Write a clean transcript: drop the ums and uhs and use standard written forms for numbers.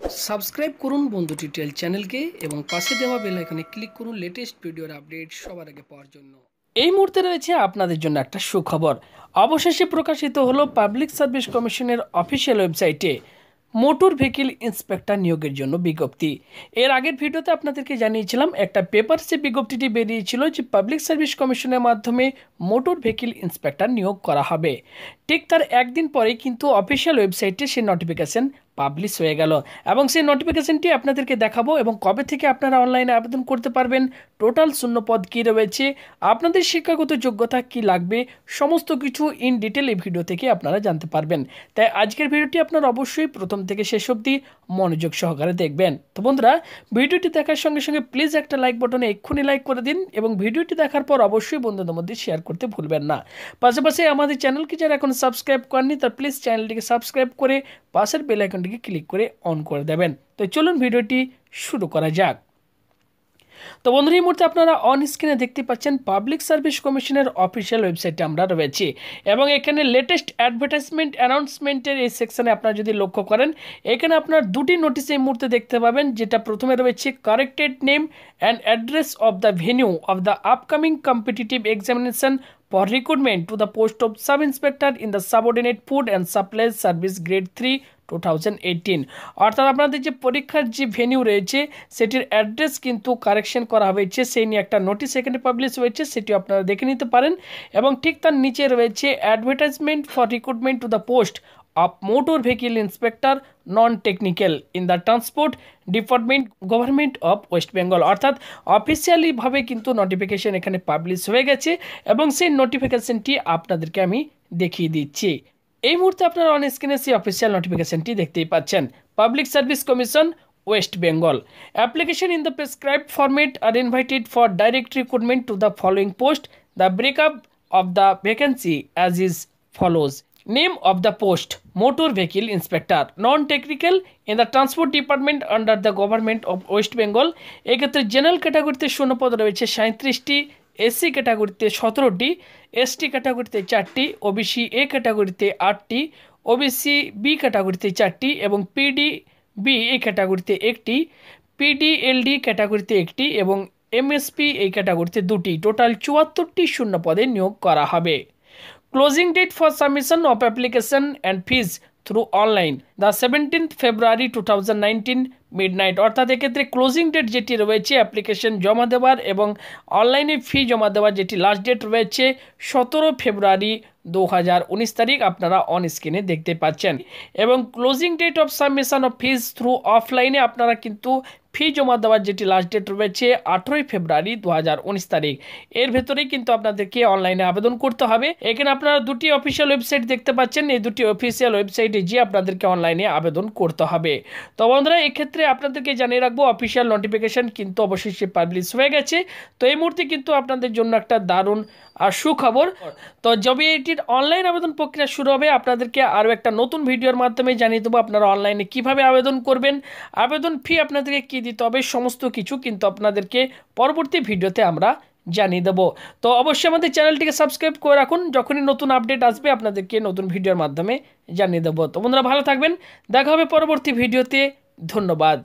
Subscribe করুন বন্ধু tutorial চ্যানেলকে এবং পাশে দেওয়া বেল আইকনে ক্লিক করুন লেটেস্ট ভিডিওর আপডেট সবার আগে পাওয়ার জন্য। এই মুহূর্তে রয়েছে আপনাদের জন্য একটা সুখবর। অবশেষে প্রকাশিত হলো পাবলিক সার্ভিস কমিশনের অফিসিয়াল ওয়েবসাইটে মোটর ভেহিকল ইন্সপেক্টর নিয়োগের জন্য বিজ্ঞপ্তি। এর আগের ভিডিওতে আপনাদেরকে জানিয়েছিলাম একটা পেপারসে বিজ্ঞপ্তিটি বেরিয়েছিল যে পাবলিক সার্ভিস কমিশনের মাধ্যমে মোটর ভেহিকল ইন্সপেক্টর নিয়োগ করা হবে। ঠিক তার একদিন পরেই কিন্তু অফিসিয়াল ওয়েবসাইটে সেই নোটিফিকেশন পাবলিশ হয়ে গেল এবং সেই নোটিফিকেশনটি আপনাদেরকে দেখাবো এবং কবে থেকে আপনারা অনলাইনে আবেদন করতে পারবেন, টোটাল শূন্য পদ কী রয়েছে, আপনাদের শিক্ষাগত যোগ্যতা কি লাগবে, সমস্ত কিছু ইন ডিটেল এই ভিডিও থেকে আপনারা জানতে পারবেন। তাই আজকের ভিডিওটি আপনারা অবশ্যই প্রথম থেকে শেষ অবধি মনোযোগ সহকারে দেখবেন। তো বন্ধুরা, ভিডিওটি দেখার সঙ্গে সঙ্গে প্লিজ একটা লাইক বাটনে এক্ষুনি লাইক করে দিন এবং ভিডিওটি দেখার পর অবশ্যই বন্ধুদের মধ্যে শেয়ার করতে ভুলবেন না। পাশাপাশি আমাদের চ্যানেলকে যারা এখন সাবস্ক্রাইব করেননি তার প্লিজ চ্যানেলটিকে সাবস্ক্রাইব করে পাশের বেল আইকনটিকে ক্লিক করে অন করে দেবেন। তো চলুন ভিডিওটি শুরু করা যাক। তো বন্ধুরা, এই মুহূর্তে আপনারা অন স্ক্রিনে দেখতে পাচ্ছেন পাবলিক সার্ভিস কমিশনের অফিসিয়াল ওয়েবসাইটে আমরা রয়েছি এবং এখানে লেটেস্ট অ্যাডভার্টাইজমেন্ট অ্যানাউন্সমেন্টের এই সেকশনে আপনারা যদি লক্ষ্য করেন, এখানে আপনার দুটি নোটিশ এই মুহূর্তে দেখতে পাবেন। যেটা প্রথমে রয়েছে corrected name and address of the venue of the upcoming competitive examination for recruitment to the post of sub-inspector in the subordinate food and supplies service grade 3 2018। অর্থাৎ আপনাদের যে পরীক্ষার যে ভেন্যু রয়েছে সেটির অ্যাড্রেস কিন্তু কারেকশন করা হয়েছে, সেই নিয়ে একটা নোটিশ এখানে পাবলিশ হয়েছে, সেটি আপনারা দেখে নিতে পারেন। এবং ঠিক তার নিচে রয়েছে advertisement for recruitment to the post of motor vehicle inspector non-technical in the transport department government of West Bengal. অর্থাৎ অফিসিয়ালিভাবে কিন্তু নোটিফিকেশন এখানে পাবলিশ হয়ে গেছে এবং সেই নোটিফিকেশনটি আপনাদেরকে আমি দেখিয়ে দিচ্ছি। এই মুহূর্তে আপনারা অন স্ক্রিনে সেই অফিসিয়াল নোটিফিকেশনটি দেখতেই পাচ্ছেন। Public service commission West Bengal, application in the prescribed format are invited for direct recruitment to the following post. The breakup of the vacancy as is follows. Name of the post motor vehicle inspector non-technical in the transport department under the government of West Bengal। এক্ষেত্রে general ক্যাটাগরিতে শূন্যপদ রয়েছে 37টি, SC ক্যাটাগরিতে 17টি, ST ক্যাটাগরিতে 4টি, OBC A ক্যাটাগরিতে 8টি, OBC B ক্যাটাগরিতে 4টি এবং পিডি বি এই ক্যাটাগরিতে 1টি, পিডিএলডি ক্যাটাগরিতে 1টি এবং এমএসপি এই ক্যাটাগরিতে 2টি। টোটাল 74টি শূন্যপদে নিয়োগ করা হবে। Closing date for submission of application and fees through online the 17th February 2019 midnight. অর্থাৎ এক্ষেত্রে ক্লোজিং ডেট যেটি রয়েছে অ্যাপ্লিকেশন জমা দেওয়ার এবং অনলাইনে ফি জমা দেওয়ার যেটি লাস্ট ডেট রয়েছে 17 ফেব্রুয়ারি 2019 তারিখ আপনারা অন স্ক্রিনে দেখতে পাচ্ছেন। এবং closing date of submission of fees through অফলাইনে আপনারা কিন্তু ফি জমা দেওয়ার যেটি লাস্ট ডেট রয়েছে 18 ফেব্রুয়ারি 2019 তারিখ। এর ভেতরেই কিন্তু আপনাদেরকে অনলাইনে আবেদন করতে হবে। এখানে আপনারা দুটি অফিসিয়াল ওয়েবসাইট দেখতে পাচ্ছেন, এই দুটি অফিসিয়াল ওয়েবসাইটে গিয়ে আপনাদেরকে অনলাইনে আবেদন করতে হবে। তো বন্ধুরা, এক্ষেত্রে আপনাদেরকে জানিয়ে রাখবো অফিসিয়াল নোটিফিকেশন কিন্তু অবশেষে পাবলিশ হয়ে গেছে। তো এই মুহূর্তে কিন্তু আপনাদের জন্য একটা দারুণ আর সুখবর। তো যবে এটির অনলাইন আবেদন প্রক্রিয়া শুরু হবে আপনাদেরকে আরও একটা নতুন ভিডিওর মাধ্যমে জানিয়ে দেবো আপনারা অনলাইনে কিভাবে আবেদন করবেন, আবেদন ফি আপনাদেরকে কী দিতে হবে, সমস্ত কিছু কিন্তু আপনাদেরকে পরবর্তী ভিডিওতে আমরা জানিয়ে দেবো। তো অবশ্যই আমাদের চ্যানেলটিকে সাবস্ক্রাইব করে রাখুন, যখনই নতুন আপডেট আসবে আপনাদেরকে নতুন ভিডিওর মাধ্যমে জানিয়ে দেবো। তো বন্ধুরা, ভালো থাকবেন, দেখা হবে পরবর্তী ভিডিওতে। ধন্যবাদ।